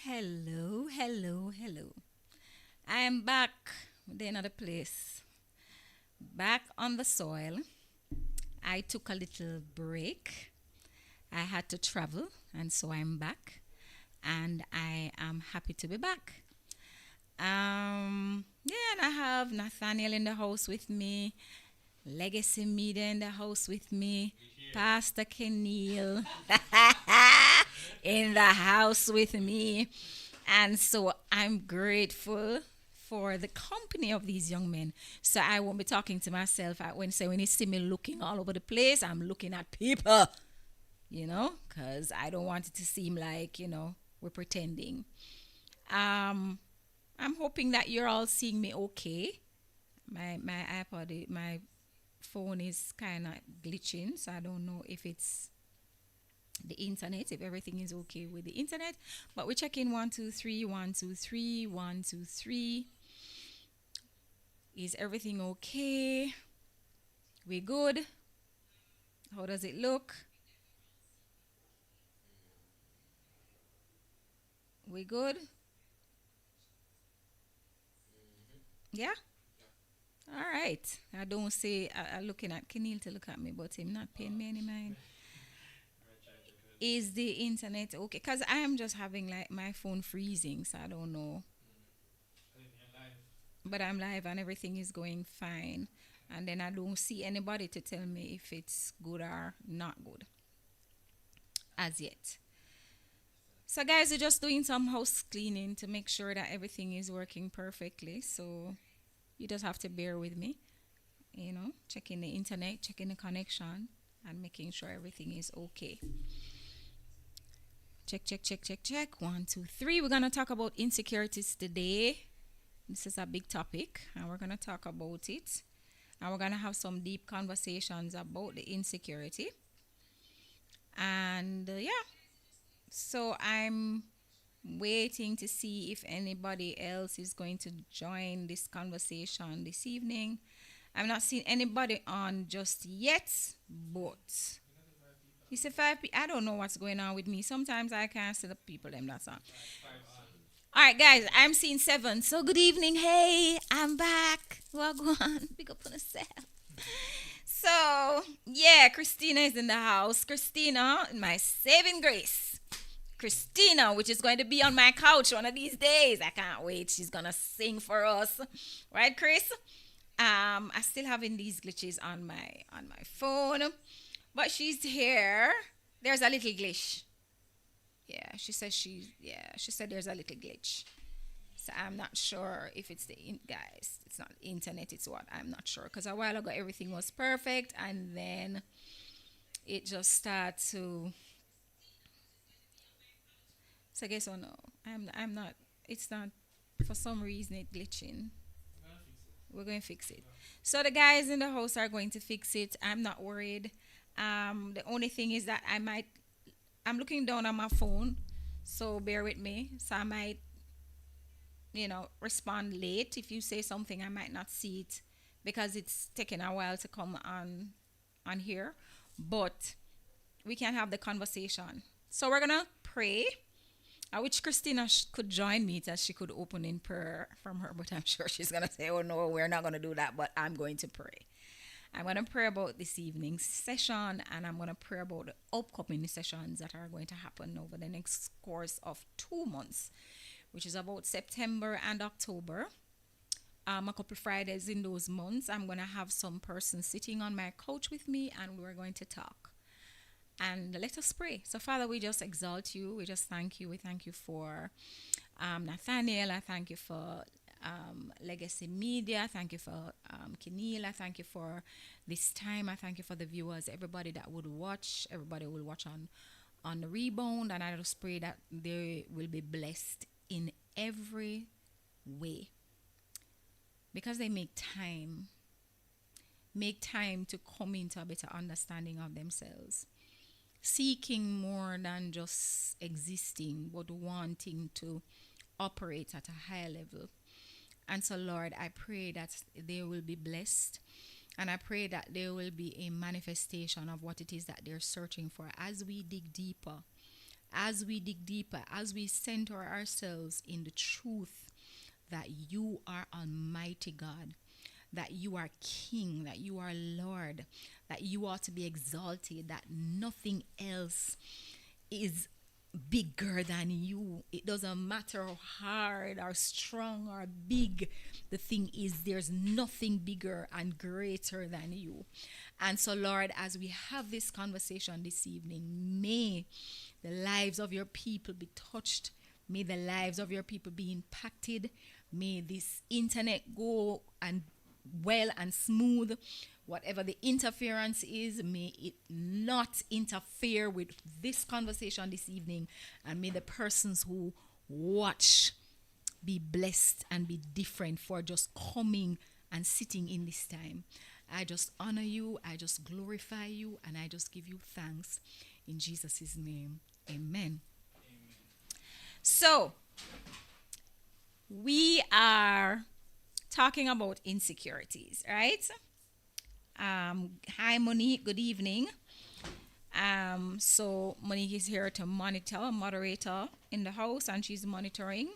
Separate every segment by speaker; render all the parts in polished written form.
Speaker 1: Hello, hello, hello. I am back with another place. Back on the soil. I took a little break. I had to travel, and so I'm back. And I am happy to be back. Yeah, and I have Nathaniel in the house with me, Legacy Media in the house with me, Pastor Keneal in the house with me. And so I'm grateful for the company of these young men. So I won't be talking to myself. When you see me looking all over the place, I'm looking at people, because I don't want it to seem like, we're pretending. Um, I'm hoping that you're all seeing me okay. My my phone is kind of glitching, so I don't know if it's the internet, if everything is okay with the internet. But we're checking 1 2 3, 1 2 3, 1 2 3. Is everything okay? We good? How does it look? We good? Yeah? All right. I don't say, I looking at Kenil to look at me, but him not paying me any mind. Is the internet okay? Because I am just having like my phone freezing, so I don't know. But I'm live and everything is going fine. And then I don't see anybody to tell me if it's good or not good as yet. So, guys, we're just doing some house cleaning to make sure that everything is working perfectly. So, you just have to bear with me, checking the internet, checking the connection, and making sure everything is okay. Check, check, check, check, check. 1 2 3. We're going to talk about insecurities today. This is a big topic, and we're going to talk about it. And we're going to have some deep conversations about the insecurity. And yeah, so I'm waiting to see if anybody else is going to join this conversation this evening. I'm not seeing anybody on just yet, but you say I don't know what's going on with me. Sometimes I can't see the people them that's on. All right, guys, I'm seeing seven. So good evening. Hey, I'm back. Wagwan. Big up on yourself. So yeah, Christina is in the house. Christina, my saving grace. Christina, which is going to be on my couch one of these days. I can't wait. She's gonna sing for us, right, Chris? I still having these glitches on my phone, but she's here. There's a little glitch. Yeah, she said there's a little glitch. So I'm not sure if it's guys. It's not internet. It's what I'm not sure because a while ago everything was perfect and then it just started to. So I guess or no, I'm not. It's not for some reason it glitching. We're going to fix it. So the guys in the house are going to fix it. I'm not worried. The only thing is that I'm looking down on my phone, so bear with me. So I might, respond late. If you say something, I might not see it because it's taking a while to come on here. But we can have the conversation. So we're gonna pray. I wish Christina could join me that she could open in prayer from her, but I'm sure she's gonna say, "Oh no, we're not gonna do that." But I'm going to pray. I'm going to pray about this evening's session and I'm going to pray about the upcoming sessions that are going to happen over the next course of 2 months, which is about September and October. A couple Fridays in those months, I'm going to have some person sitting on my couch with me and we're going to talk. And let us pray. So, Father, we just exalt you. We just thank you. We thank you for Nathaniel. I thank you for Legacy Media. Thank you for Keneal. I thank you for this time. I thank you for the viewers, everybody that would watch. Everybody will watch on the rebound. And I just pray that they will be blessed in every way because they make time to come into a better understanding of themselves, seeking more than just existing, but wanting to operate at a higher level. And so, Lord, I pray that they will be blessed. And I pray that there will be a manifestation of what it is that they're searching for as we dig deeper, as we dig deeper, as we center ourselves in the truth that you are Almighty God, that you are King, that you are Lord, that you are to be exalted, that nothing else is bigger than you. It doesn't matter how hard or strong or big the thing is, there's nothing bigger and greater than you. And so, Lord, as we have this conversation this evening, may the lives of your people be touched. May the lives of your people be impacted. May this internet go and well and smooth. Whatever the interference is, may it not interfere with this conversation this evening. And may the persons who watch be blessed and be different for just coming and sitting in this time. I just honor you, I just glorify you, and I just give you thanks in Jesus' name. Amen. So, we are talking about insecurities, right? Hi, Monique. Good evening. So Monique is here to moderator in the house, and she's monitoring.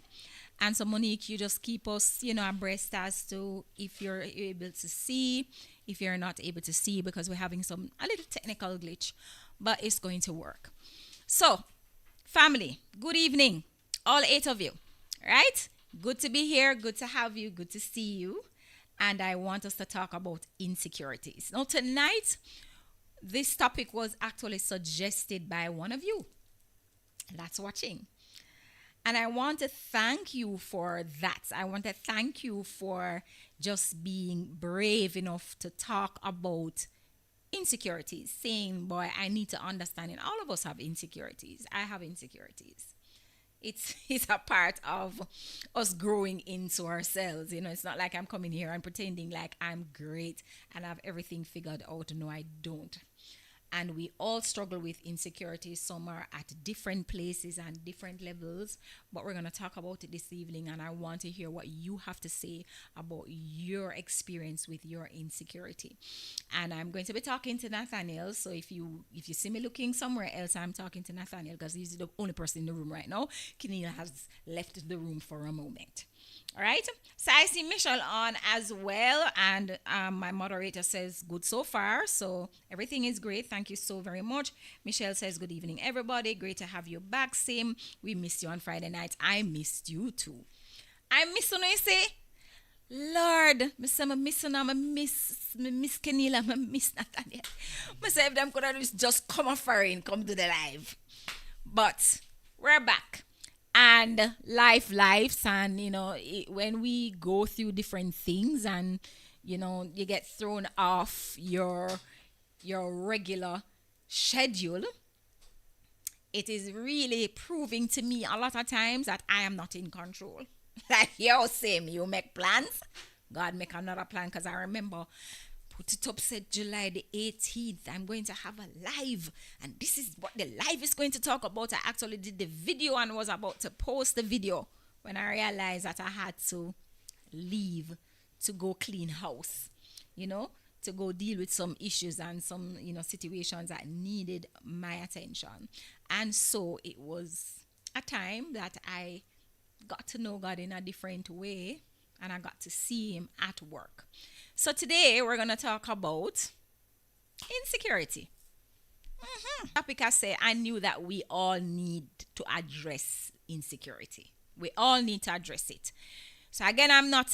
Speaker 1: And so, Monique, you just keep us, abreast as to if you're able to see, if you're not able to see, because we're having a little technical glitch, but it's going to work. So, family, good evening, all 8 of you, right? Good to be here, good to have you, good to see you. And I want us to talk about insecurities. Now, tonight, this topic was actually suggested by one of you that's watching. And I want to thank you for that. I want to thank you for just being brave enough to talk about insecurities, saying, boy, I need to understand it. All of us have insecurities. I have insecurities. It's a part of us growing into ourselves. It's not like I'm coming here and pretending like I'm great and have everything figured out. No, I don't. And we all struggle with insecurities. Some are at different places and different levels. But we're going to talk about it this evening. And I want to hear what you have to say about your experience with your insecurity. And I'm going to be talking to Nathaniel. So if you see me looking somewhere else, I'm talking to Nathaniel because he's the only person in the room right now. Kenila has left the room for a moment. All right. So I see Michelle on as well. And my moderator says good so far. So everything is great. Thank you so very much. Michelle says good evening, everybody. Great to have you back, Sim. We missed you on Friday night. I missed you too. I miss you, say. Lord, I miss Kenila, I miss Nathaniel. I say if them could just come off and come to the live. But we're back. And lives, and when we go through different things, and you get thrown off your regular schedule, it is really proving to me a lot of times that I am not in control. Like you say, you make plans, God make another plan. Because I remember put it up, said July the 18th, I'm going to have a live, and this is what the live is going to talk about. I actually did the video and was about to post the video when I realized that I had to leave to go clean house, to go deal with some issues and some, situations that needed my attention. And so it was a time that I got to know God in a different way, and I got to see him at work. So today we're going to talk about insecurity. Topic I say, I knew that we all need to address insecurity. We all need to address it. So again, I'm not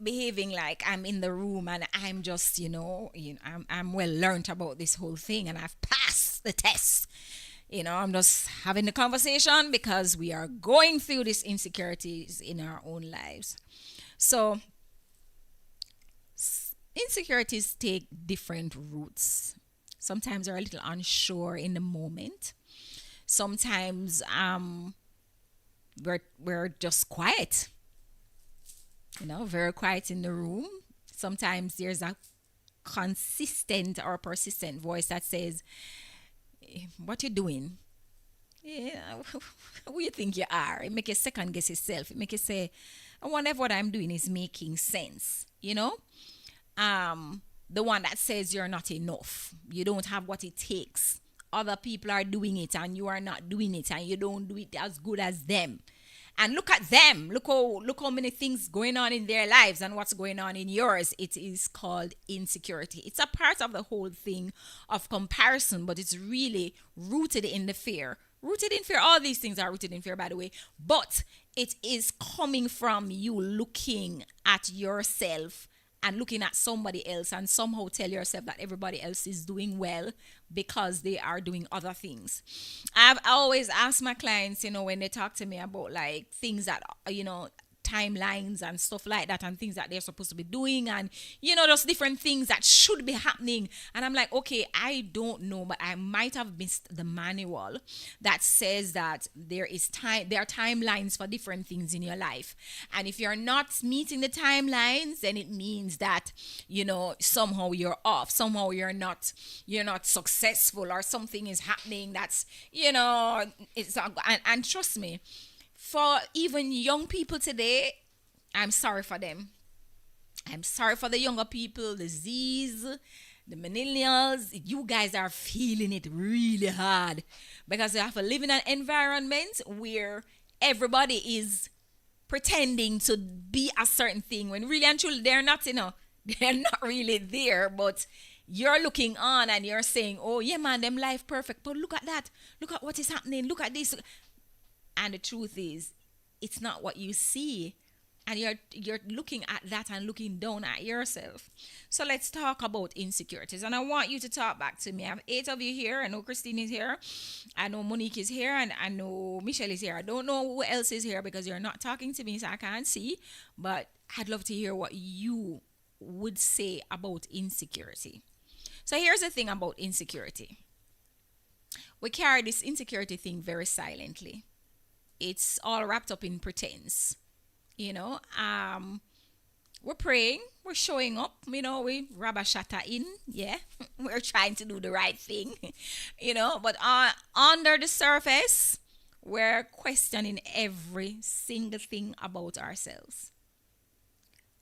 Speaker 1: behaving like I'm in the room and I'm just, I'm well learned about this whole thing and I've passed the test. I'm just having the conversation because we are going through these insecurities in our own lives. So insecurities take different routes. Sometimes we're a little unsure in the moment. Sometimes we're just quiet. Very quiet in the room. Sometimes there's a consistent or persistent voice that says, what you doing? Yeah, who you think you are? It make you second guess yourself. It make you say, I wonder if what I'm doing is making sense. The one that says you're not enough. You don't have what it takes. other people are doing it and you are not doing it and you don't do it as good as them. And look at them. Look how many things going on in their lives and what's going on in yours. It is called insecurity. It's a part of the whole thing of comparison, but it's really rooted in the fear. Rooted in fear. All these things are rooted in fear, by the way. But it is coming from you looking at yourself and looking at somebody else and somehow tell yourself that everybody else is doing well because they are doing other things. I've always asked my clients, when they talk to me about like things that, timelines and stuff like that and things that they're supposed to be doing and those different things that should be happening, and I'm like, okay, I don't know, but I might have missed the manual that says that there are timelines for different things in your life, and if you're not meeting the timelines, then it means that somehow you're off, somehow you're not successful, or something is happening that's it's and trust me, for even young people today, I'm sorry for them. I'm sorry for the younger people, the Z's, the millennials. You guys are feeling it really hard because you have to live in an environment where everybody is pretending to be a certain thing when really and truly they're not, they're not really there, but you're looking on and you're saying, oh yeah man, them life perfect, but look at that, look at what is happening, look at this. And the truth is, it's not what you see. And you're looking at that and looking down at yourself. So let's talk about insecurities. And I want you to talk back to me. I have 8 of you here. I know Christine is here. I know Monique is here. And I know Michelle is here. I don't know who else is here because you're not talking to me, so I can't see. But I'd love to hear what you would say about insecurity. So here's the thing about insecurity. We carry this insecurity thing very silently. It's all wrapped up in pretense. We're praying, we're showing up, we rabba shatta in, yeah. We're trying to do the right thing, but under the surface, we're questioning every single thing about ourselves.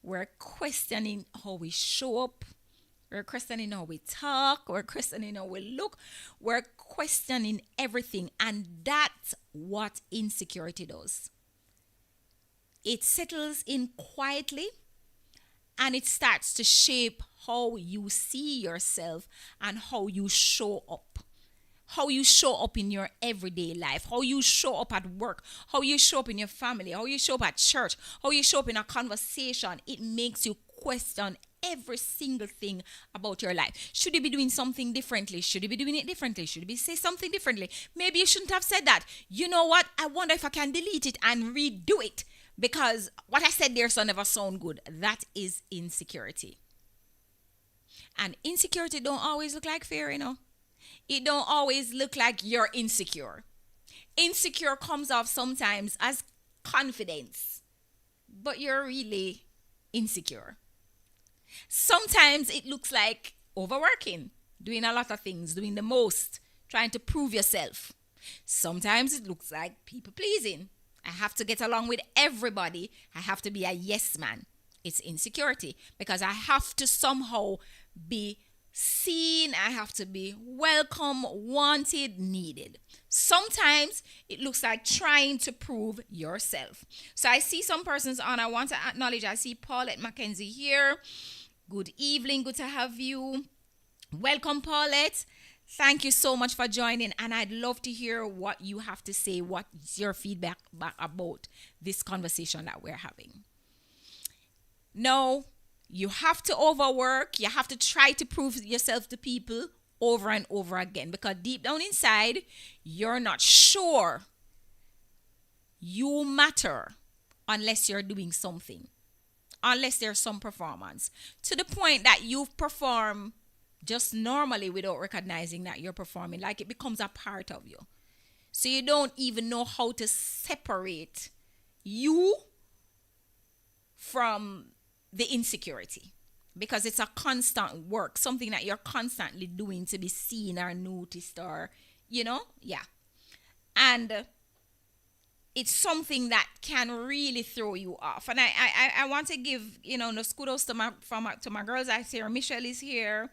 Speaker 1: We're questioning how we show up. We're questioning how we talk. We're questioning how we look. We're questioning everything. And that's what insecurity does. It settles in quietly and it starts to shape how you see yourself and how you show up. How you show up in your everyday life, how you show up at work, how you show up in your family, how you show up at church, how you show up in a conversation. It makes you question every single thing about your life. Should you be doing something differently? Should you be doing it differently? Should you be say something differently? Maybe you shouldn't have said that. You know what? I wonder if I can delete it and redo it because what I said there so never sound good. That is insecurity. And insecurity don't always look like fear, It don't always look like you're insecure. Insecure comes off sometimes as confidence, but you're really insecure. Sometimes it looks like overworking, doing a lot of things, doing the most, trying to prove yourself. Sometimes it looks like people pleasing. I have to get along with everybody. I have to be a yes man. It's insecurity because I have to somehow be seen, I have to be welcome, wanted, needed. Sometimes it looks like trying to prove yourself. So I see some persons on. I want to acknowledge, I see Paulette Mackenzie here. Good evening, good to have you. Welcome, Paulette. Thank you so much for joining, and I'd love to hear what you have to say, what's your feedback about this conversation that we're having. No, you have to overwork. You have to try to prove yourself to people over and over again because deep down inside, you're not sure you matter unless you're doing something, unless there's some performance, to the point that you perform just normally without recognizing that you're performing, like it becomes a part of you. So you don't even know how to separate you from the insecurity because it's a constant work, something that you're constantly doing to be seen or noticed or, yeah. And it's something that can really throw you off. And I want to give, the kudos to my girls. I see her, Michelle is here.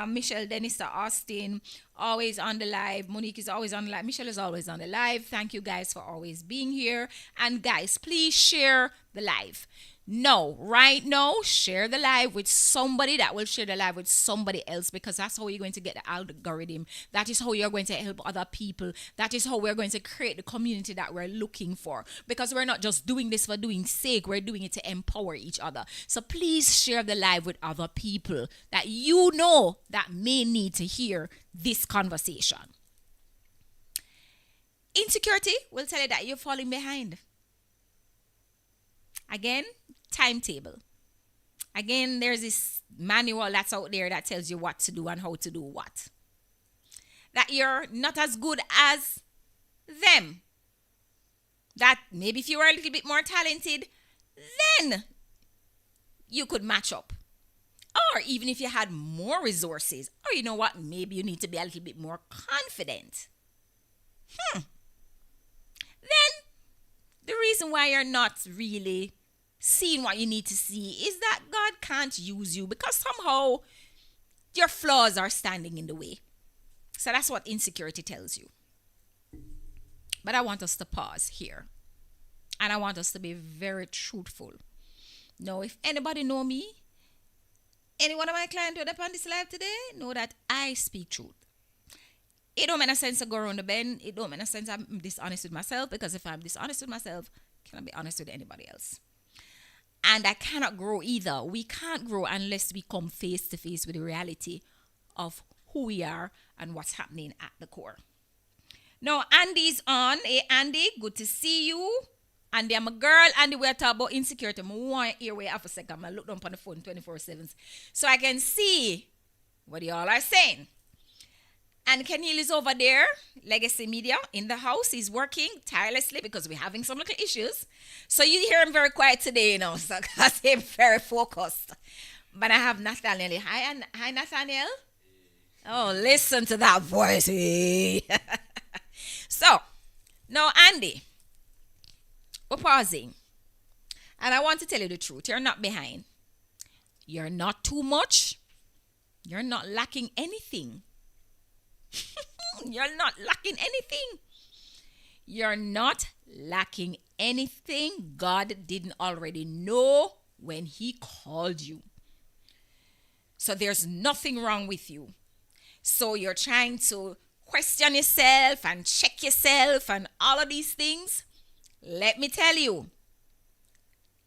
Speaker 1: Michelle Denista Austin, always on the live. Monique is always on the live. Michelle is always on the live. Thank you guys for always being here. And guys, please share the live. No, right now, share the live with somebody that will share the live with somebody else, because that's how you're going to get the algorithm. That is how you're going to help other people. That is how we're going to create the community that we're looking for, because we're not just doing this for doing sake. We're doing it to empower each other. So please share the live with other people that you know that may need to hear this conversation. Insecurity will tell you that you're falling behind. Again, timetable. Again, there's this manual that's out there that tells you what to do and how to do what. That you're not as good as them. That maybe if you were a little bit more talented, then you could match up. Or even if you had more resources, or you know what, maybe you need to be a little bit more confident. Then the reason why you're not really seeing what you need to see is that God can't use you, because somehow your flaws are standing in the way. So that's what insecurity tells you. But I want us to pause here, and I want us to be very truthful. Now, if anybody know me, any one of my clients who are on this live today, know that I speak truth. It don't make no sense to go around the bend. It don't make no sense I'm dishonest with myself, because if I'm dishonest with myself, I cannot be honest with anybody else. And I cannot grow either. We can't grow unless we come face to face with the reality of who we are and what's happening at the core. Now, Andy's on. Hey, Andy, good to see you. Andy, I'm a girl. Andy, we're talking about insecurity. I want to hear wait half a second. I look down on the phone 24/7 so I can see what y'all are saying. And Kenil is over there, Legacy Media, in the house. He's working tirelessly because we're having some little issues. So you hear him very quiet today, you know, so because he's very focused. But I have Nathaniel. Hi, Nathaniel. Oh, listen to that voice. So, now, Andy, we're pausing. And I want to tell you the truth. You're not behind. You're not too much. You're not lacking anything. You're not lacking anything. You're not lacking anything God didn't already know when he called you. So there's nothing wrong with you. So you're trying to question yourself and check yourself and all of these things. Let me tell you,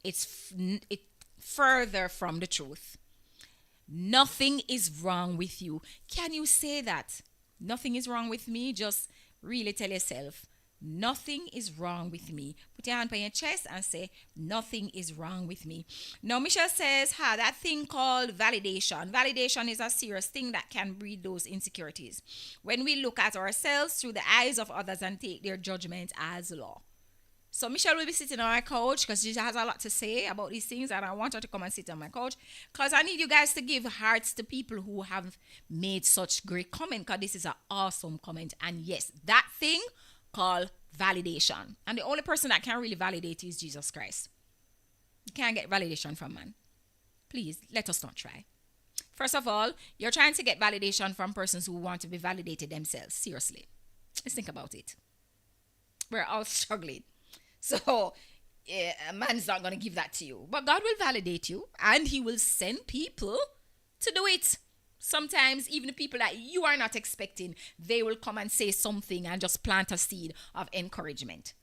Speaker 1: it's further from the truth. Nothing is wrong with you. Can you say that? Nothing is wrong with me. Just really tell yourself, nothing is wrong with me. Put your hand on your chest and say, nothing is wrong with me. Now, Michelle says, that thing called validation. Validation is a serious thing that can breed those insecurities. When we look at ourselves through the eyes of others and take their judgment as law. So Michelle will be sitting on my couch because she has a lot to say about these things, and I want her to come and sit on my couch because I need you guys to give hearts to people who have made such great comment, because this is an awesome comment. And yes, that thing called validation. And the only person that can really validate you is Jesus Christ. You can't get validation from man. Please, let us not try. First of all, you're trying to get validation from persons who want to be validated themselves. Seriously. Let's think about it. We're all struggling. So, a man is not going to give that to you. But God will validate you, and he will send people to do it. Sometimes even the people that you are not expecting, they will come and say something and just plant a seed of encouragement.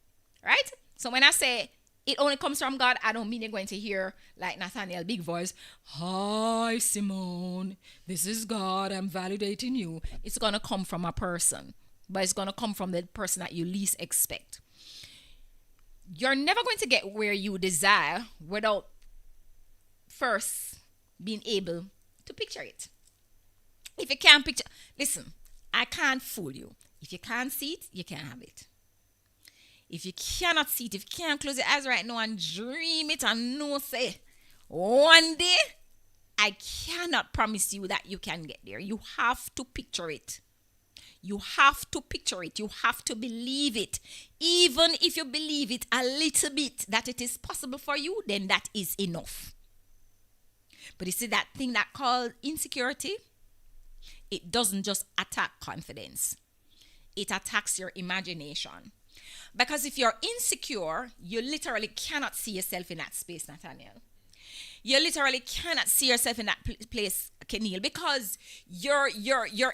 Speaker 1: Right? So when I say it only comes from God, I don't mean you're going to hear like Nathaniel, big voice, "Hi, Simone. This is God. I'm validating you." It's going to come from a person, but it's going to come from the person that you least expect. You're never going to get where you desire without first being able to picture it. If you can't picture, listen, I can't fool you. If you can't see it, you can't have it. If you cannot see it, if you can't close your eyes right now and dream it and know, say, one day, I cannot promise you that you can get there. You have to picture it. You have to picture it. You have to believe it. Even if you believe it a little bit that it is possible for you, then that is enough. But you see that thing that called insecurity? it doesn't just attack confidence, it attacks your imagination. Because if you're insecure, you literally cannot see yourself in that space, Nathaniel. You literally cannot see yourself in that place, Keneal, because your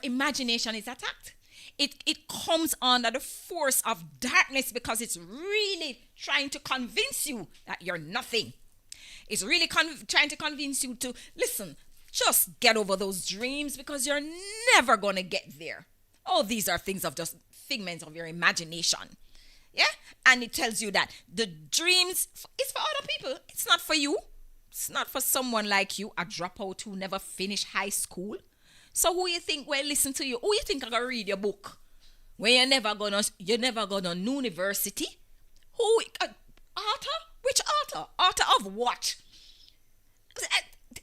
Speaker 1: imagination is attacked. It comes under the force of darkness because it's really trying to convince you that you're nothing. It's really trying to convince you to, listen, just get over those dreams because you're never going to get there. All these are things of just figments of your imagination. Yeah? And it tells you that the dreams is for other people. It's not for you. It's not for someone like you, a dropout who never finished high school. So who you think will listen to you? Who you think are gonna read your book when you're never gonna university? Who author? Which author? Author of what?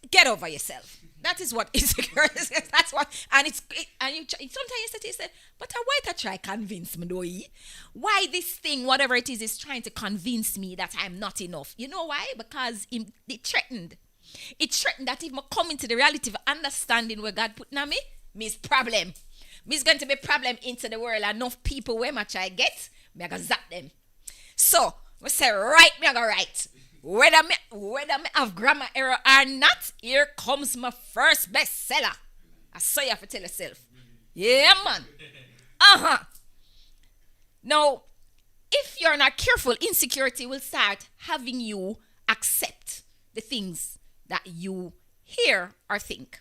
Speaker 1: Get over yourself. That is what insecurity is. That's what, and you sometimes you say to yourself, but why to try convince me though? Why this thing, whatever it is trying to convince me that I'm not enough? You know why? Because it threatened. It threatened that if I come into the reality of understanding where God put na me, me's problem. Me's going to be problem into the world. Enough people where much I get, me I go zap them. So, I say right, me I go right. Whether me have grammar error or not, here comes my first bestseller. I saw you have to tell yourself. Yeah, man. Now, if you're not careful, insecurity will start having you accept the things that you hear or think.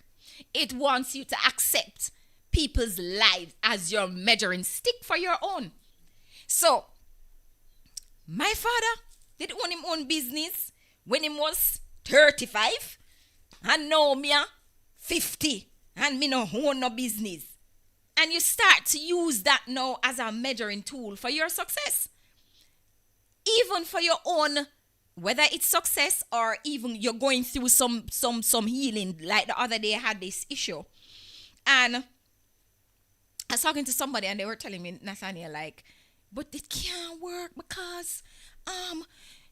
Speaker 1: It wants you to accept people's lives as your measuring stick for your own. So, my father did own him own business when he was 35, and now me 50, and me no own no business. And you start to use that now as a measuring tool for your success. Even for your own, whether it's success or even you're going through some healing. Like the other day I had this issue. And I was talking to somebody and they were telling me, Nathaniel, like, but it can't work because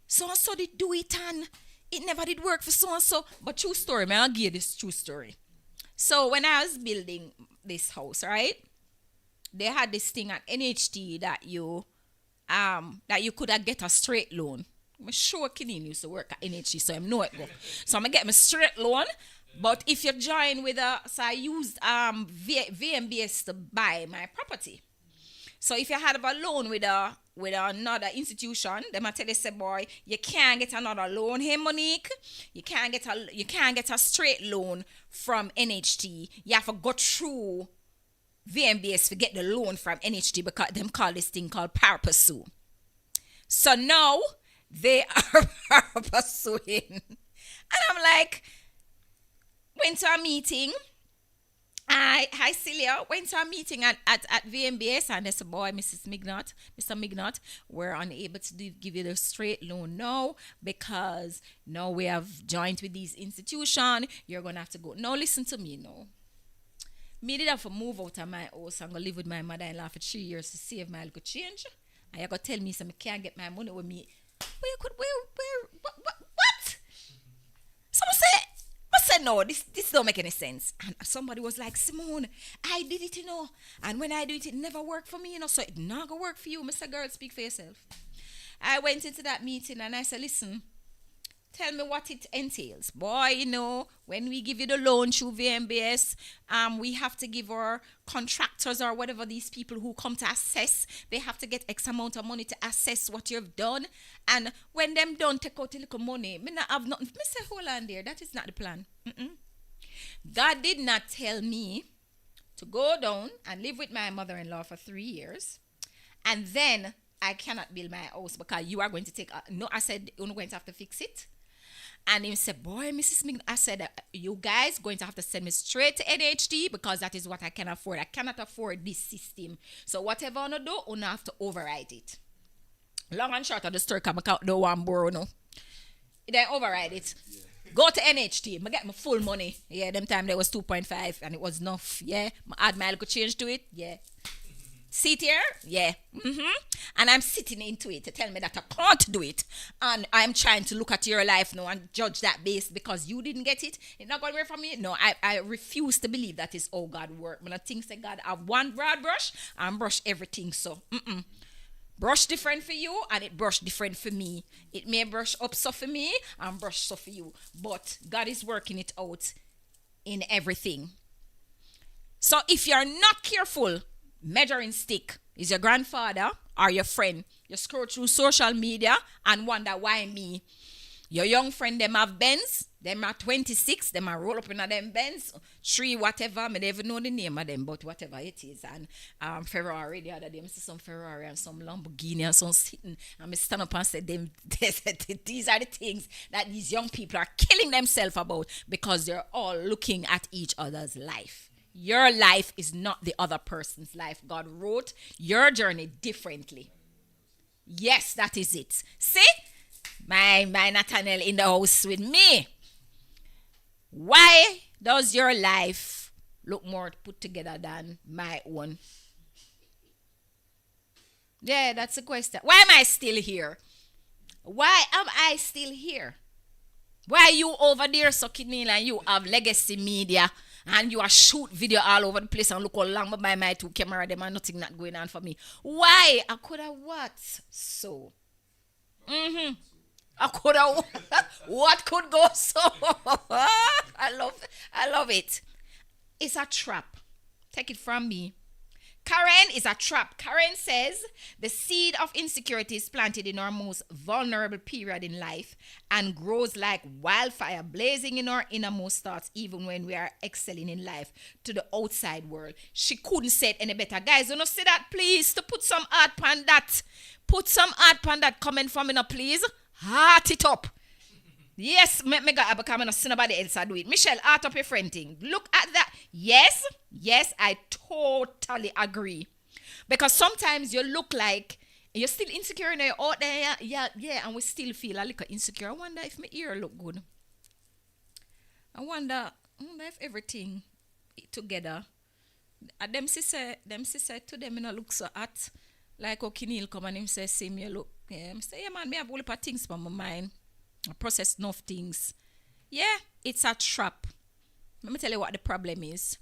Speaker 1: so-and-so did do it and it never did work for so-and-so. But true story, man, I'll give you this true story. So when I was building this house, right, they had this thing at NHT that you could get a straight loan. I'm sure Keneal used to work at NHT, so I know it go. So I'm gonna get my straight loan. But if you join with so I used VMBS to buy my property. So if you had a loan with another institution, they might tell you, say, boy, you can't get another loan. Hey, Monique, you can't get a straight loan from NHT. You have to go through VMBS to get the loan from NHT because them call this thing called power pursue. So now they are power pursuing. And I'm like, went to a meeting. Hi Celia, went to a meeting at VMBS and they said, boy, Mr. Mignot, we're unable to give you the straight loan now because now we have joined with these institutions. You're going to have to go. No, listen to me now. Me did have to move out of my house and go live with my mother-in-law for 3 years to save my little change. And you're going to tell me so I can't get my money with me. What? Someone said, no, this don't make any sense. And somebody was like, Simone, I did it, and when I do it, it never worked for me, so it not gonna work for you. Mr. Girl, speak for yourself. I went into that meeting and I said, listen, tell me what it entails. Boy, when we give you the loan through VMBS, we have to give our contractors or whatever these people who come to assess, they have to get X amount of money to assess what you've done. And when them done take out a little money, me not have nothing. Me say, hold on there, that is not the plan. God did not tell me to go down and live with my mother-in-law for 3 years. And then I cannot build my house because you are going to take, no, I said, you're going to have to fix it. And he said, boy, Mrs. Mignon, I said, you guys going to have to send me straight to NHD because that is what I can afford. I cannot afford this system. So whatever I do, I have to override it. Long and short of the story, come out, don't want borrow, no. Then override it. Yeah. Go to NHT. I get my full money. Yeah, them time there was 2.5 and it was enough. Yeah. I add my little change to it. Yeah. Sit here? Yeah. And I'm sitting into it to tell me that I can't do it. And I'm trying to look at your life now and judge that based because you didn't get it. It's not going away from me. No, I refuse to believe that is how God works. When I think say God have one broad brush and brush everything. So, brush different for you and it brush different for me. It may brush up so for me and brush so for you. But God is working it out in everything. So if you're not careful, measuring stick is your grandfather or your friend. You scroll through social media and wonder why me. Your young friend, them have Benz. Them are 26. Them are roll up in them Benz. 3 whatever. I never know the name of them, but whatever it is. And Ferrari, the other day, I see some Ferrari and some Lamborghini and some sitting. And I stand up and say, them, these are the things that these young people are killing themselves about because they're all looking at each other's life. Your life is not the other person's life. God wrote your journey differently. Yes, that is it. See? My Nathaniel in the house with me. Why does your life look more put together than my own? Yeah, that's the question. Why am I still here? Why am I still here? Why are you over there sucking in and you have legacy media and you are shoot video all over the place and look how long by my 2 camera them and nothing not going on for me? Why? I could have what? So. I could have what could go so? I love it. It's a trap. Take it from me. Karen is a trap. Karen says the seed of insecurity is planted in our most vulnerable period in life and grows like wildfire, blazing in our innermost thoughts, even when we are excelling in life to the outside world. She couldn't say it any better. Guys, you know, say that, please, to put some art on that. Put some art on that comment for me now, please. Heart it up. Yes, me got become a sin nobody else do it. Michelle, art up your friend thing. Look at that. Yes, I totally agree. Because sometimes you look like you're still insecure and you're out there, yeah, and we still feel a little insecure. I wonder if my ear look good. I wonder if everything together. Them sister to them you know look so hot. Like O'Keneal come and him say, see me look. Yeah, I say, yeah man, me have all the things from my mind. I process enough things. Yeah, it's a trap. Let me tell you what the problem is.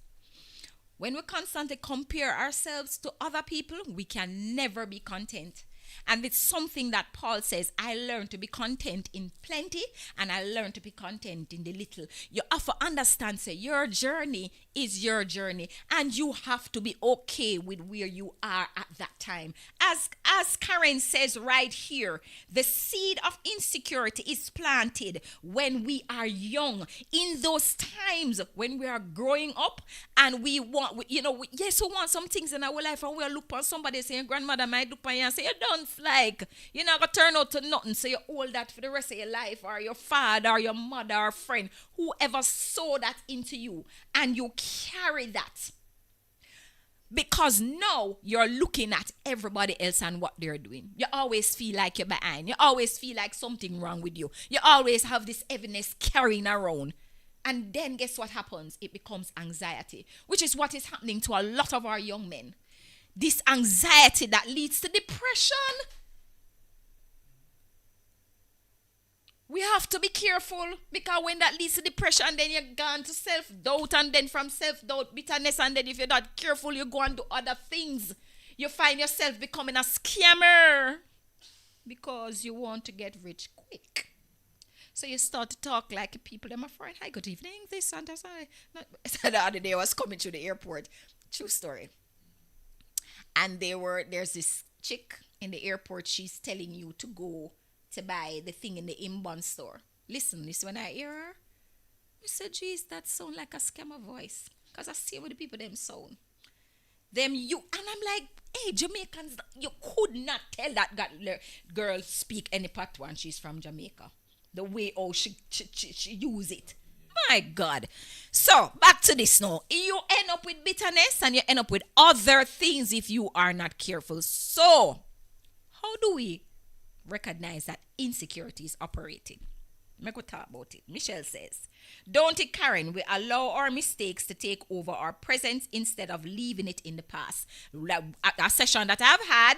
Speaker 1: When we constantly compare ourselves to other people, we can never be content. And it's something that Paul says, I learned to be content in plenty and I learned to be content in the little. You have to understand, say, your journey is your journey and you have to be okay with where you are at that time. As Karen says right here, the seed of insecurity is planted when we are young. In those times when we are growing up and we want, we want some things in our life and we'll look on somebody saying, grandmother might look on you and say, you don't like, you're not going to turn out to nothing. So you hold that for the rest of your life, or your father or your mother or friend, whoever sowed that into you, and you carry that. Because now you're looking at everybody else and what they're doing. You always feel like you're behind. You always feel like something wrong with you. You always have this heaviness carrying around. And then guess what happens? It becomes anxiety, which is what is happening to a lot of our young men. This anxiety that leads to depression. We have to be careful because when that leads to depression, then you're gone to self-doubt, and then from self-doubt, bitterness, and then if you're not careful, you go and do other things. You find yourself becoming a scammer because you want to get rich quick. So you start to talk like people. Them are friend. Hi, good evening. This and that. The other day I was coming to the airport. True story. And there's this chick in the airport. She's telling you to go to buy the thing in the inbound store. Listen, this when I hear her, I said, geez, that sound like a scammer voice. Because I see what the people them sound. And I'm like, hey, Jamaicans, you could not tell that girl speak any patois and she's from Jamaica. The way she use it. My God. So, back to this now. You end up with bitterness and you end up with other things if you are not careful. So, how do we recognize that insecurity is operating? Make we talk about it. Michelle says, don't it, Karen? We allow our mistakes to take over our present instead of leaving it in the past. A session that I've had,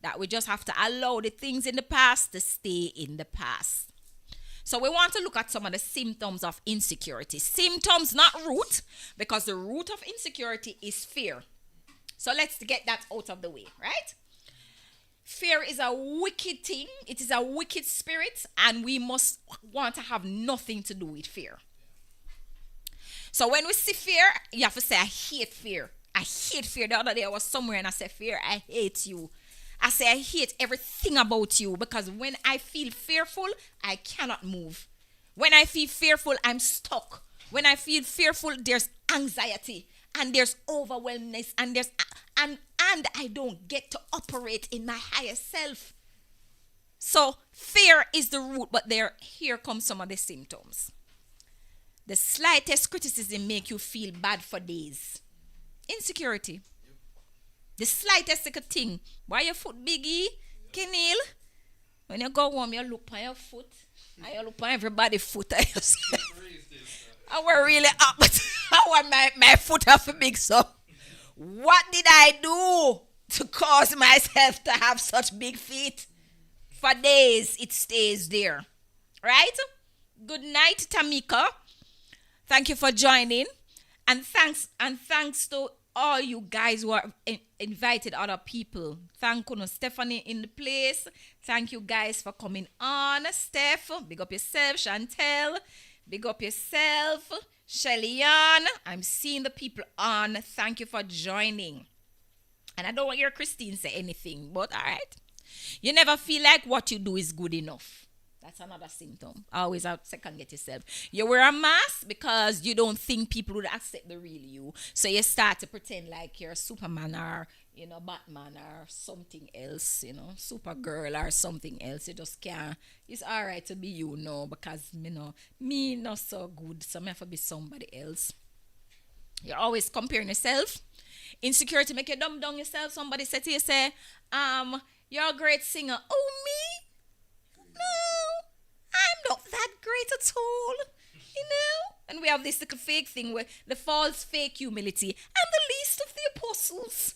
Speaker 1: that we just have to allow the things in the past to stay in the past. So we want to look at some of the symptoms of insecurity. Symptoms, not root, because the root of insecurity is fear. So let's get that out of the way, right? Fear is a wicked thing. It is a wicked spirit, and we must want to have nothing to do with fear. So when we see fear, you have to say, I hate fear. I hate fear. The other day I was somewhere and I said, fear, I hate you. I say, I hate everything about you, because when I feel fearful, I cannot move. When I feel fearful, I'm stuck. When I feel fearful, there's anxiety and there's overwhelmness and I don't get to operate in my higher self. So fear is the root, but here comes some of the symptoms. The slightest criticism make you feel bad for days. Insecurity. The slightest little thing. Why your foot biggie? Kenil? When you go home, you look on your foot. And you look on everybody's foot. I were really up. I want my foot have a big so. What did I do to cause myself to have such big feet? For days, it stays there. Right? Good night, Tamika. Thank you for joining. And thanks to all you guys who are invited other people. Thank you, Stephanie in the place. Thank you guys for coming on. Steph, big up yourself. Chantel, big up yourself. Shelly-Ann, I'm seeing the people on. Thank you for joining. And I don't want your Christine say anything, but all right. You never feel like what you do is good enough. That's another symptom. Always out second get yourself. You wear a mask because you don't think people would accept the real you. So you start to pretend like you're Superman or, Batman or something else, Supergirl or something else. You just can't. It's all right to be you now because, me not so good. So I have to be somebody else. You're always comparing yourself. Insecurity make you dumb down yourself. Somebody said to you, you're a great singer. Oh, me? No, I'm not that great at all, And we have this little fake thing where the false fake humility and the least of the apostles.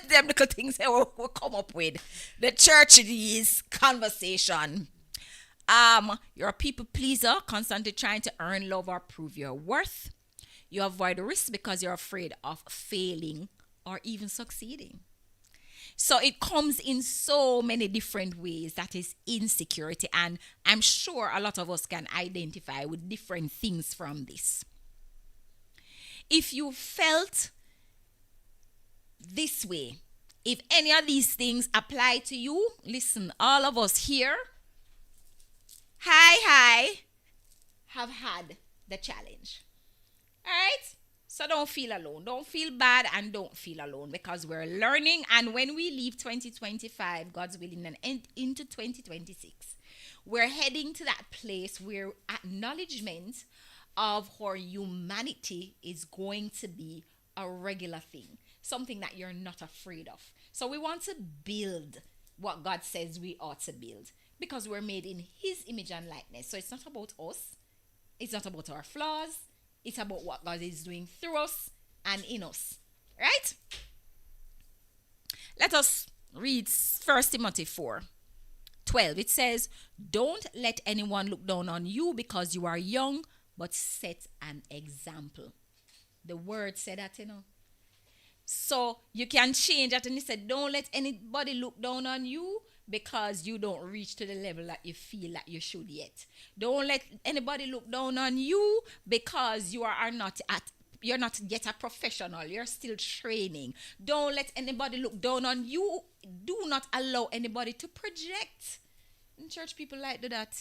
Speaker 1: Them little things that we'll come up with. The church's conversation. You're a people pleaser, constantly trying to earn love or prove your worth. You avoid risk because you're afraid of failing or even succeeding. So it comes in so many different ways. That is insecurity. And I'm sure a lot of us can identify with different things from this. If you felt this way, if any of these things apply to you, listen, all of us here, have had the challenge. All right? So don't feel alone. Don't feel bad and don't feel alone because we're learning. And when we leave 2025, God's willing, and into 2026, we're heading to that place where acknowledgement of our humanity is going to be a regular thing, something that you're not afraid of. So we want to build what God says we ought to build because we're made in His image and likeness. So it's not about us. It's not about our flaws. It's about what God is doing through us and in us. Right? Let us read 1 Timothy 4:12. It says, don't let anyone look down on you because you are young, but set an example. The word said that, So you can change that and it said, don't let anybody look down on you because you don't reach to the level that you feel that you should yet. Don't let anybody look down on you because you're not yet a professional. You're still training. Don't let anybody look down on you. Do not allow anybody to project. In church, people like to do that.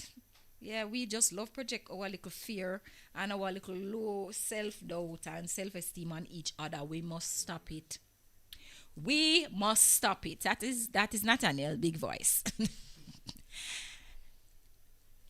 Speaker 1: Yeah, we just love project our little fear and our little low self-doubt and self-esteem on each other. We must stop it. We must stop it. That is Nathaniel, big voice.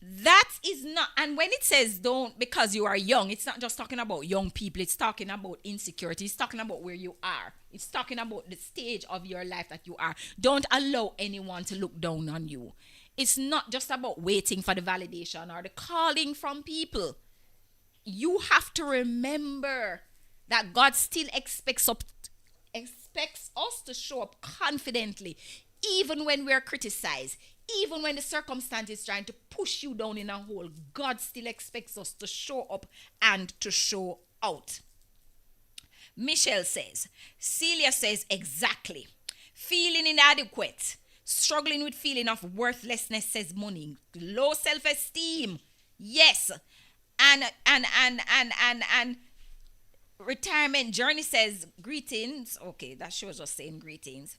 Speaker 1: That is not, and when it says don't because you are young, it's not just talking about young people. It's talking about insecurity. It's talking about where you are. It's talking about the stage of your life that you are. Don't allow anyone to look down on you. It's not just about waiting for the validation or the calling from people. You have to remember that God still expects us to show up confidently, even when we're criticized, even when the circumstance is trying to push you down in a hole. God still expects us to show up and to show out. Michelle says, Celia says, exactly. Feeling inadequate, struggling with feeling of worthlessness, says money. Low self-esteem. Yes. And retirement journey says greetings. Okay, that she was just saying greetings.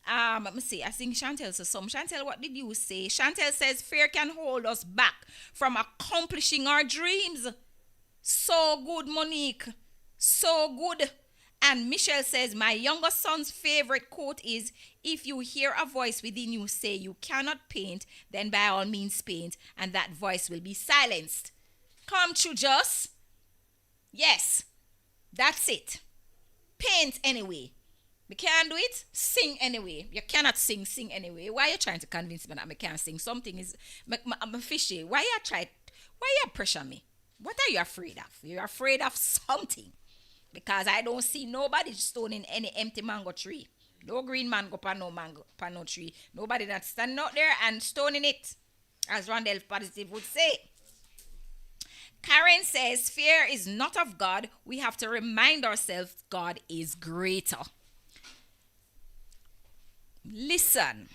Speaker 1: Let me see. I think Chantel says some. Chantel, what did you say? Chantel says fear can hold us back from accomplishing our dreams. So good, Monique. So good. And Michelle says, my younger son's favorite quote is, if you hear a voice within you say you cannot paint, then by all means paint, and that voice will be silenced. Come true, Joss. Yes, that's it. Paint anyway. We can't do it, sing anyway. You cannot sing anyway. Why are you trying to convince me that I can't sing? Something is, I'm fishy. Why you pressure me? What are you afraid of? You're afraid of something. Because I don't see nobody stoning any empty mango tree. No green mango pan no mango pan no tree. Nobody that's standing out there and stoning it, as Rondell Positive would say. Karen says, fear is not of God. We have to remind ourselves God is greater. Listen.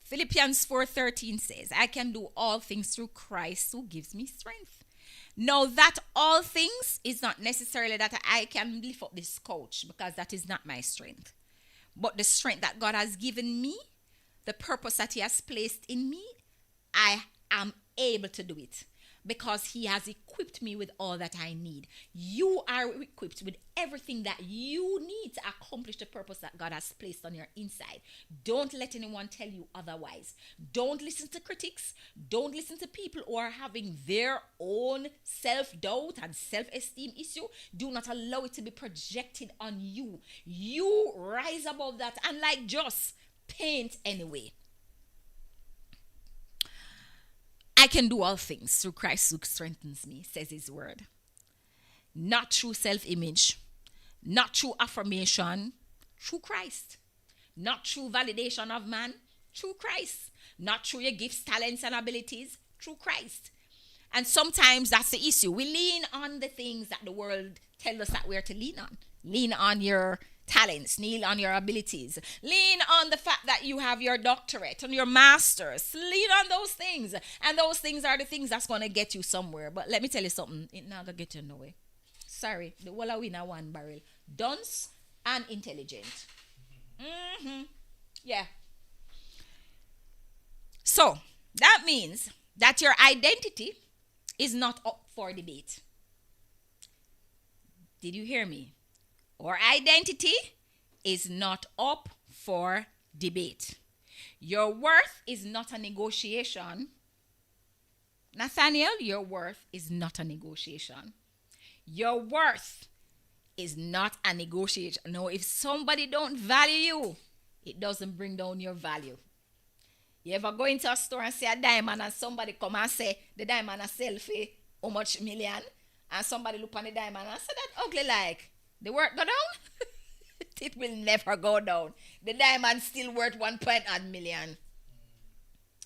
Speaker 1: Philippians 4:13 says, I can do all things through Christ who gives me strength. Now that all things is not necessarily that I can lift up this couch, because that is not my strength. But the strength that God has given me, the purpose that he has placed in me, I am able to do it. Because he has equipped me with all that I need. You are equipped with everything that you need to accomplish the purpose that God has placed on your inside. Don't let anyone tell you otherwise. Don't listen to critics. Don't listen to people who are having their own self-doubt and self-esteem issue. Do not allow it to be projected on you. You rise above that and like just paint anyway. I can do all things through Christ who strengthens me, says his word. Not through self-image, not through affirmation, through Christ. Not through validation of man, through Christ. Not through your gifts, talents, and abilities, through Christ. And sometimes that's the issue. We lean on the things that the world tells us that we're to lean on. Lean on your talents, lean on your abilities, lean on the fact that you have your doctorate and your master's, lean on those things, and those things are the things that's going to get you somewhere. But let me tell you something, it's not going to get you nowhere. Sorry, the whole of winner one barrel, dunce and intelligent. Yeah. So that means that your identity is not up for debate. Did you hear me? Our identity is not up for debate. Your worth is not a negotiation. Nathaniel, your worth is not a negotiation. Your worth is not a negotiation. No, if somebody don't value you, it doesn't bring down your value. You ever go into a store and see a diamond and somebody come and say the diamond a sell for how much million? And somebody look on the diamond and say that ugly like. The worth go down? It will never go down. The diamond still worth 1.8 million.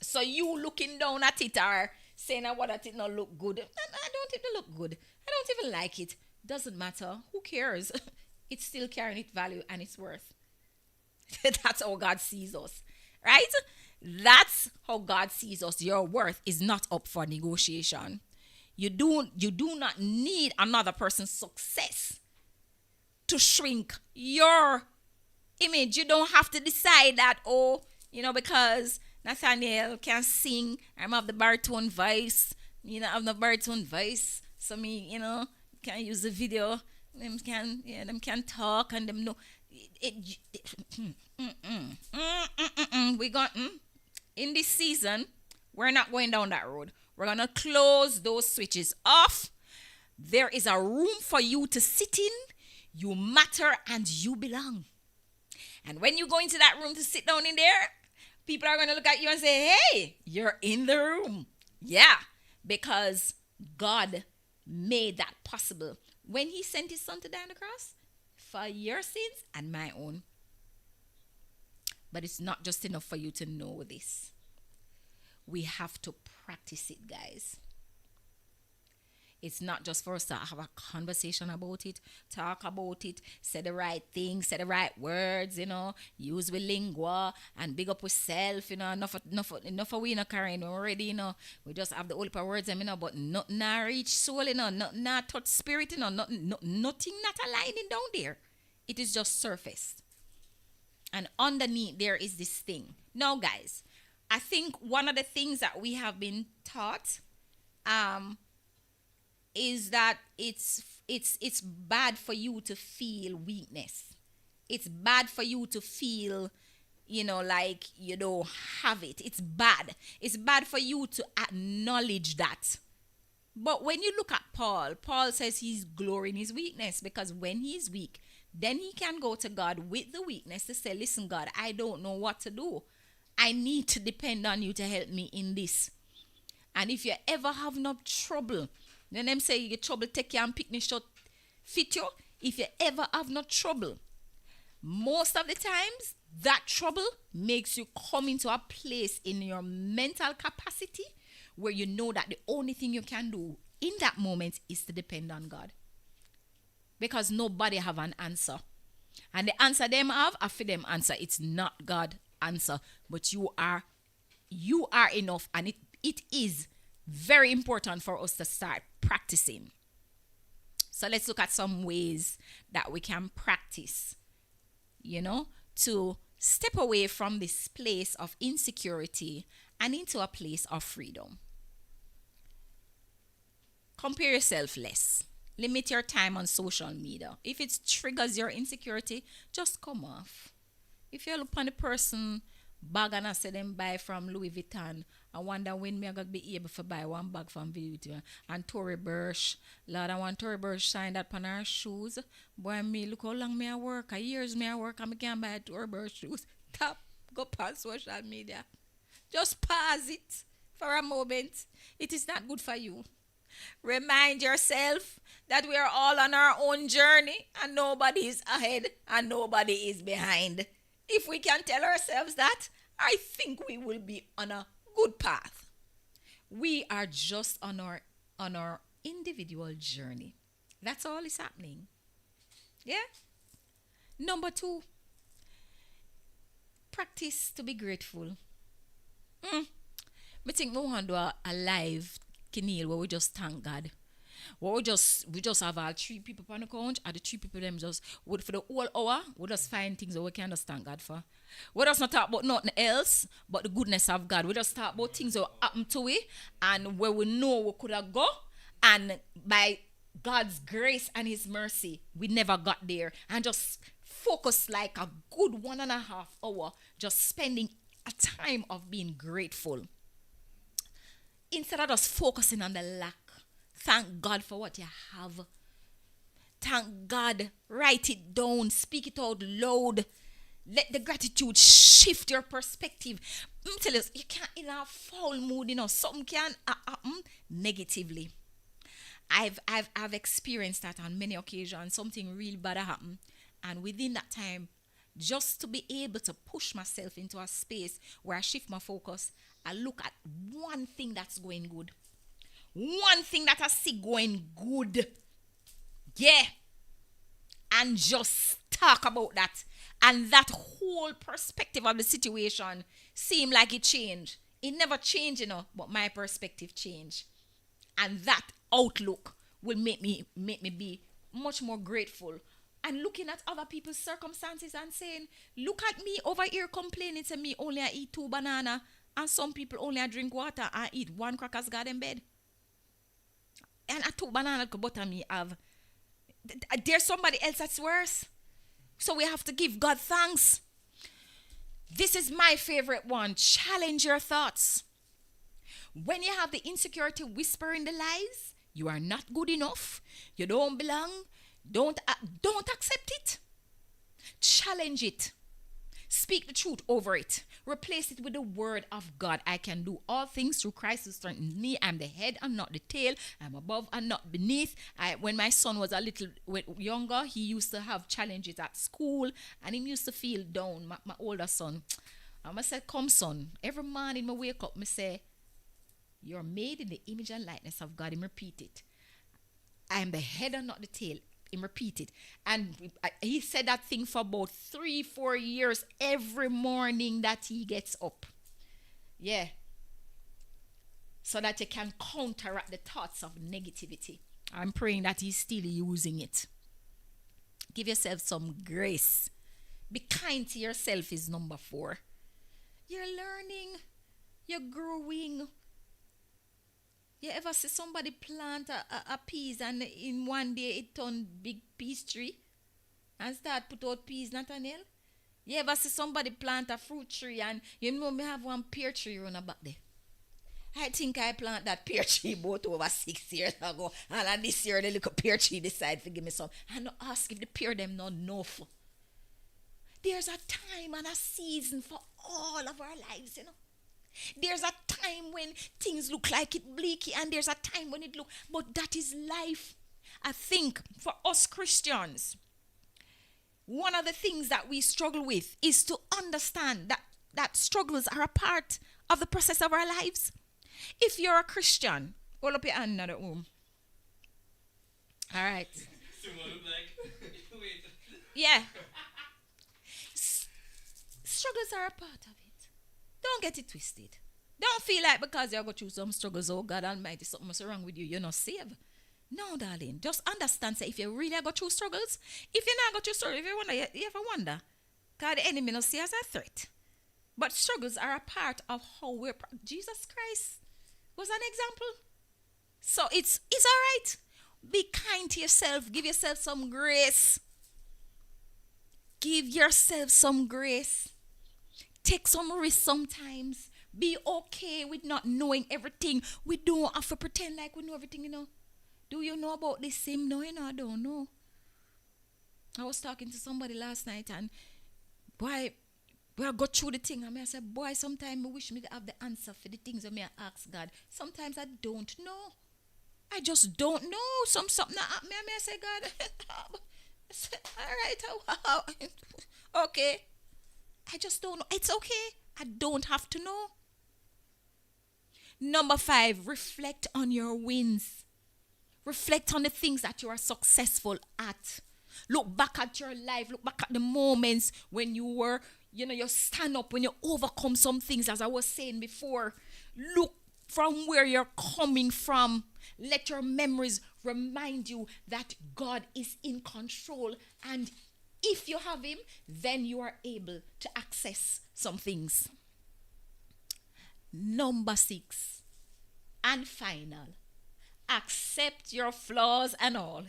Speaker 1: So you looking down at it or saying that what that it not look good. I don't even look good. I don't even like it. Doesn't matter. Who cares? It's still carrying its value and its worth. That's how God sees us. Right? That's how God sees us. Your worth is not up for negotiation. You do not need another person's success to shrink your image. You don't have to decide that, because Nathaniel can sing, I'm of the baritone voice, I'm the baritone voice, so me, can use the video, them can talk, and them know. We got, in this season, we're not going down that road. We're going to close those switches off. There is a room for you to sit in. You matter and you belong. And when you go into that room to sit down in there, People are going to look at you and say, hey, you're in the room. Yeah, because God made that possible when he sent his son to die on the cross for your sins and my own. But it's not just enough for you to know this. We have to practice it, guys. It's not just for us to have a conversation about it, talk about it, say the right things, say the right words, use with lingua and big up with self, enough of we carrying already, we just have the old words, but nothing not reach soul, nothing not touch spirit, nothing not aligning down there. It is just surface. And underneath there is this thing. Now, guys, I think one of the things that we have been taught, is that it's bad for you to feel weakness. It's bad for you to feel, like you don't have it. It's bad. It's bad for you to acknowledge that. But when you look at Paul says he's glorying his weakness, because when he's weak, then he can go to God with the weakness to say, listen, God, I don't know what to do. I need to depend on you to help me in this. And if you ever have no trouble, then them say your trouble take you and pick me shot fit you. If you ever have no trouble, most of the times that trouble makes you come into a place in your mental capacity where you know that the only thing you can do in that moment is to depend on God. Because nobody have an answer. And the answer them have, for them answer. It's not God answer, but you are enough, and it is very important for us to start practicing. So let's look at some ways that we can practice, to step away from this place of insecurity and into a place of freedom. Compare yourself less. Limit your time on social media. If it triggers your insecurity, just come off. If you look on the person bag and I say them buy from Louis Vuitton, I wonder when me I got be able to buy one bag from Louis Vuitton. And Tory Burch, Lord, I want Tory Burch sign that on her shoes. Boy, me look how long me I work. A years me I work and me can't buy Tory Burch shoes. Tap, go past social media. Just pause it for a moment. It is not good for you. Remind yourself that we are all on our own journey and nobody is ahead and nobody is behind. If we can tell ourselves that, I think we will be on a good path. We are just on our individual journey. That's all is happening. Yeah? Number 2, practice to be grateful. I think we want to do a live Keneal where we just thank God. Where we just have our 3 people on the couch, and the 3 people them just would for the whole hour we just find things that we can just thank God for. We just not talk about nothing else but the goodness of God. We just talk about things that happen to we and where we know we could have go, and by God's grace and his mercy we never got there, and just focus like a good 1.5 hour just spending a time of being grateful. Instead of just focusing on the lack, thank God for what you have. Thank God. Write it down. Speak it out loud. Let the gratitude shift your perspective. I'm telling you, you can't in a foul mood, something can happen negatively. I've experienced that on many occasions. Something real bad happened, and within that time, just to be able to push myself into a space where I shift my focus, I look at one thing that's going good. One thing that I see going good. Yeah. And just talk about that. And that whole perspective of the situation seemed like it changed. It never changed, but my perspective changed. And that outlook will make me be much more grateful. And looking at other people's circumstances and saying, look at me over here complaining to me only I eat 2 bananas, and some people only I drink water and eat 1 crackers garden bed. And I 2 bananas could butter me have. There's somebody else that's worse. So we have to give God thanks. This is my favorite one. Challenge your thoughts. When you have the insecurity whispering the lies, you are not good enough, you don't belong, don't accept it. Challenge it. Speak the truth over it. Replace it with the word of God. I can do all things through Christ who strengthens me. I'm the head and not the tail. I'm above and not beneath. When my son was a little younger, he used to have challenges at school and he used to feel down. My older son. I said, come son. Every morning I wake up, I say, you're made in the image and likeness of God. He repeat it. I am the head and not the tail. Him repeat it. And he said that thing for about 3-4 years every morning that he gets up. Yeah. So that you can counteract the thoughts of negativity. I'm praying that he's still using it. Give yourself some grace. Be kind to yourself is number 4. You're learning. You're growing. You ever see somebody plant a peas and in one day it turned big peas tree and start put out peas, Nathaniel? You ever see somebody plant a fruit tree and you know me have one pear tree run about there? I think I plant that pear tree about over 6 years ago and this year the little pear tree decide to give me some. I no ask if the pear them not enough. There's a time and a season for all of our lives, you know. There's a time when things look like it bleaky and there's a time when it look, but that is life. I think for us Christians, one of the things that we struggle with is to understand that struggles are a part of the process of our lives. If you're a Christian, hold up your hand in the room. All right. Yeah. Struggles are a part of it. Don't get it twisted. Don't feel like because you go through some struggles, oh God Almighty, something's wrong with you, you're not saved. No, darling. Just understand, say, if you really go through struggles, if you're not go through struggles, if you wonder, you ever wonder, because the enemy not see as a threat. But struggles are a part of how we're... Jesus Christ was an example. So it's all right. Be kind to yourself. Give yourself some grace. Give yourself some grace. Take some risk sometimes. Be okay with not knowing everything. We don't have to pretend like we know everything, you know. Do you know about this sim? No, you know, I don't know. I was talking to somebody last night and boy, I got through the thing and I said, boy, sometimes I wish me to have the answer for the things that I ask God. Sometimes I don't know. I just don't know. Something that happened and I say, God, I said, all right, okay. I just don't know. It's okay. I don't have to know. Number 5, reflect on your wins. Reflect on the things that you are successful at. Look back at your life. Look back at the moments when you were, you stand up, when you overcome some things, as I was saying before. Look from where you're coming from. Let your memories remind you that God is in control, and if you have him, then you are able to access some things. Number 6 and final. Accept your flaws and all.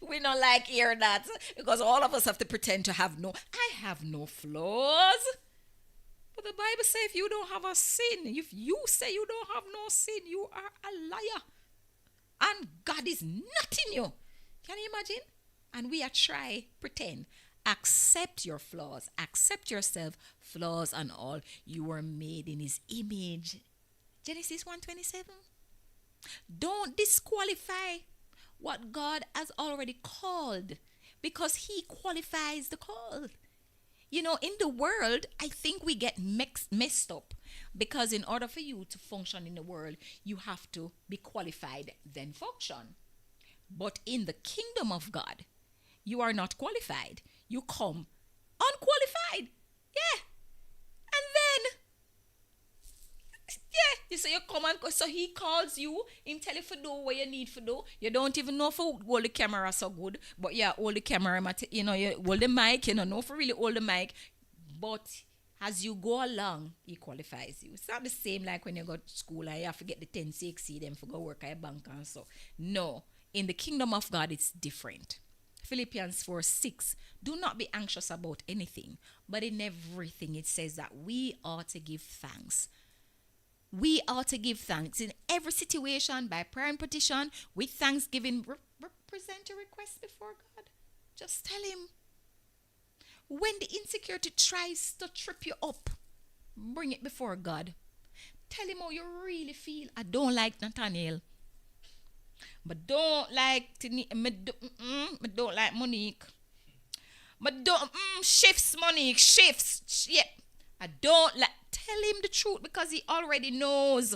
Speaker 1: We don't like hear that because all of us have to pretend to have I have no flaws. But the Bible says if you don't have a sin, if you say you don't have no sin, you are a liar. And God is not in you. Can you imagine? And we are try pretend. Accept your flaws. Accept yourself, flaws and all. You were made in his image. Genesis 1:27. Don't disqualify what God has already called, because he qualifies the call. In the world, I think we get messed up because in order for you to function in the world, you have to be qualified, then function. But in the kingdom of God, you are not qualified. You come unqualified. Yeah. And then, you say you come and so he calls you, him tell you to do what you need to do. You don't even know if you hold the camera so good, but yeah, hold the camera, you hold the mic, you don't know if you really hold the mic. But as you go along, he qualifies you. It's not the same like when you go to school and you have to get the 10-6 them for go work at a bank and so. No, in the kingdom of God, it's different. Philippians 4:6. Do not be anxious about anything, but in everything it says that we ought to give thanks. We ought to give thanks in every situation by prayer and petition with thanksgiving. Present your request before God. Just tell him. When the insecurity tries to trip you up, bring it before God. Tell him how you really feel. I don't like Nathaniel. But don't like me don't like Monique. But don't shifts Monique shifts. Yeah. I don't like. Tell him the truth because he already knows.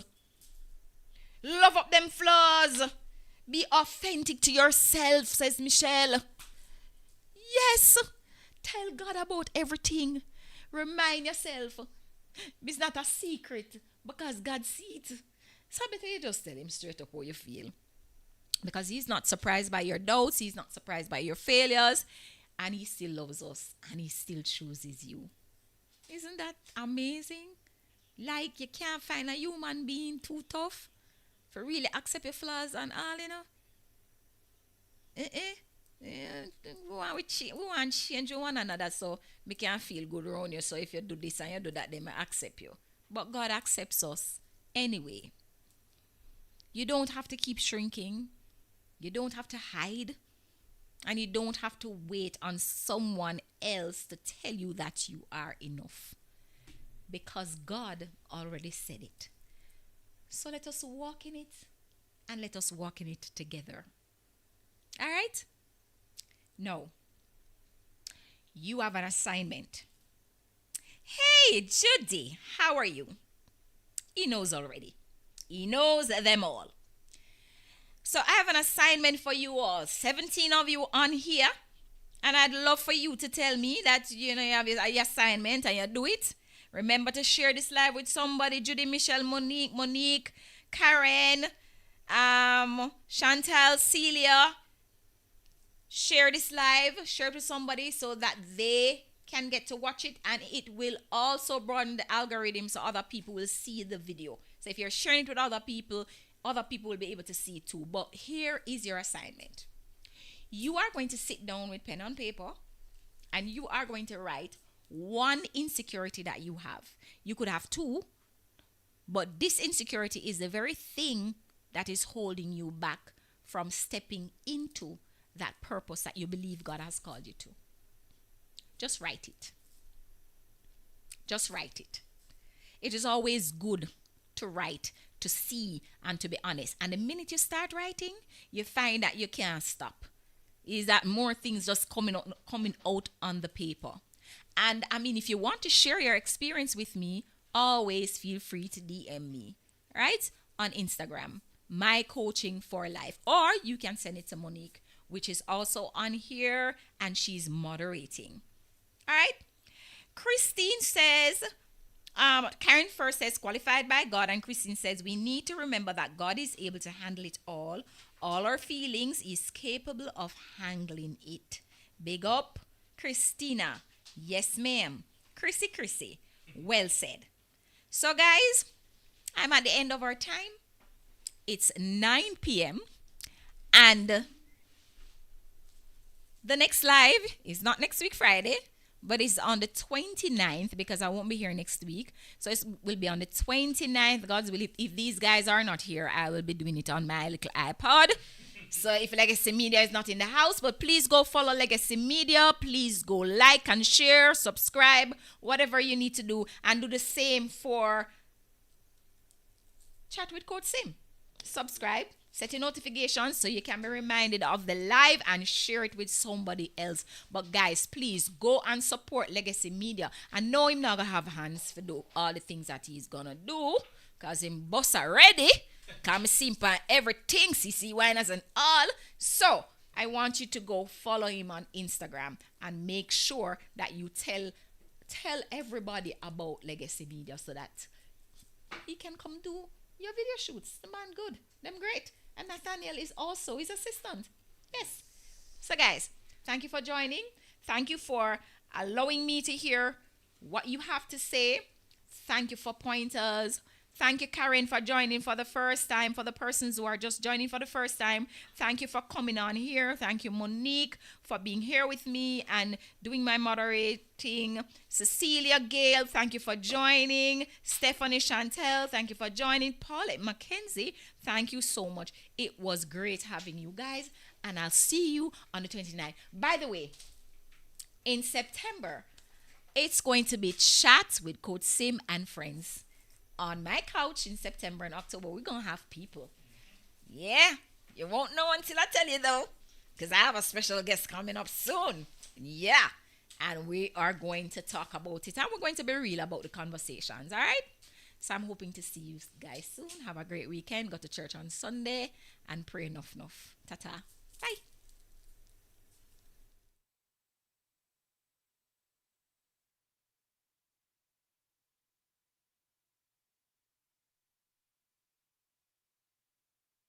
Speaker 1: Love up them flaws. Be authentic to yourself, says Michelle. Yes. Tell God about everything. Remind yourself. It's not a secret because God sees it. So better you just tell him straight up how you feel. Because he's not surprised by your doubts. He's not surprised by your failures. And he still loves us. And he still chooses you. Isn't that amazing? Like you can't find a human being too tough for really accept your flaws and all, you know. We want to change one another so we can feel good around you. So if you do this and you do that, they may accept you. But God accepts us anyway. You don't have to keep shrinking. You don't have to hide. And you don't have to wait on someone else to tell you that you are enough. Because God already said it. So let us walk in it. And let us walk in it together. All right? Now, you have an assignment. Hey, Judy, how are you? He knows already. He knows them all. So I have an assignment for you all. 17 of you on here. And I'd love for you to tell me that, you know, you have your assignment and you do it. Remember to share this live with somebody. Judy, Michelle, Monique, Karen, Chantal, Celia. Share this live. Share it with somebody so that they can get to watch it. And it will also broaden the algorithm so other people will see the video. So if you're sharing it with other people will be able to see it too. But here is your assignment. You are going to sit down with pen and paper and you are going to write one insecurity that you have. You could have two, but this insecurity is the very thing that is holding you back from stepping into that purpose that you believe God has called you to. Just write it. Just write it. It is always good to write, to see, and to be honest. And the minute you start writing, you find that you can't stop. Is that more things just coming out on the paper. And I mean, if you want to share your experience with me, always feel free to DM me, right? On Instagram, My Coaching for Life. Or you can send it to Monique, which is also on here, and she's moderating. All right? Christine says, Karen first says, qualified by God, and Christine says, we need to remember that God is able to handle it all. All our feelings is capable of handling it. Big up, Christina. Yes, ma'am. Chrissy. Well said. So, guys, I'm at the end of our time. It's 9 p.m. And the next live is not next week, Friday, but it's on the 29th because I won't be here next week. So it will be on the 29th. God's will, if these guys are not here, I will be doing it on my little iPod. So if Legacy Media is not in the house, but please go follow Legacy Media. Please go like and share, subscribe, whatever you need to do. And do the same for Chat with Coach Sim. Subscribe, set your notifications so you can be reminded of the live and share it with somebody else. But guys, please go and support Legacy Media. I know him not gonna have hands for do all the things that he's gonna do, cause him boss already. Come simp on everything, CC Winers and all. So I want you to go follow him on Instagram and make sure that you tell everybody about Legacy Media so that he can come do your video shoots. The man good. Them great. And Nathaniel is also his assistant. Yes. So guys, thank you for joining. Thank you for allowing me to hear what you have to say. Thank you for pointers. Thank you, Karen, for joining for the first time. For the persons who are just joining for the first time, thank you for coming on here. Thank you, Monique, for being here with me and doing my moderating. Cecilia Gale, thank you for joining. Stephanie Chantel, thank you for joining. Paulette Mackenzie, thank you so much. It was great having you guys, and I'll see you on the 29th. By the way, In September, it's going to be Chat with Coach Sim and Friends. On my couch in September and October, we're going to have people. Yeah, you won't know until I tell you though, because I have a special guest coming up soon. Yeah, and we are going to talk about it, and we're going to be real about the conversations. All right. So I'm hoping to see you guys soon. Have a great weekend. Go to church on Sunday and pray enough. Ta ta.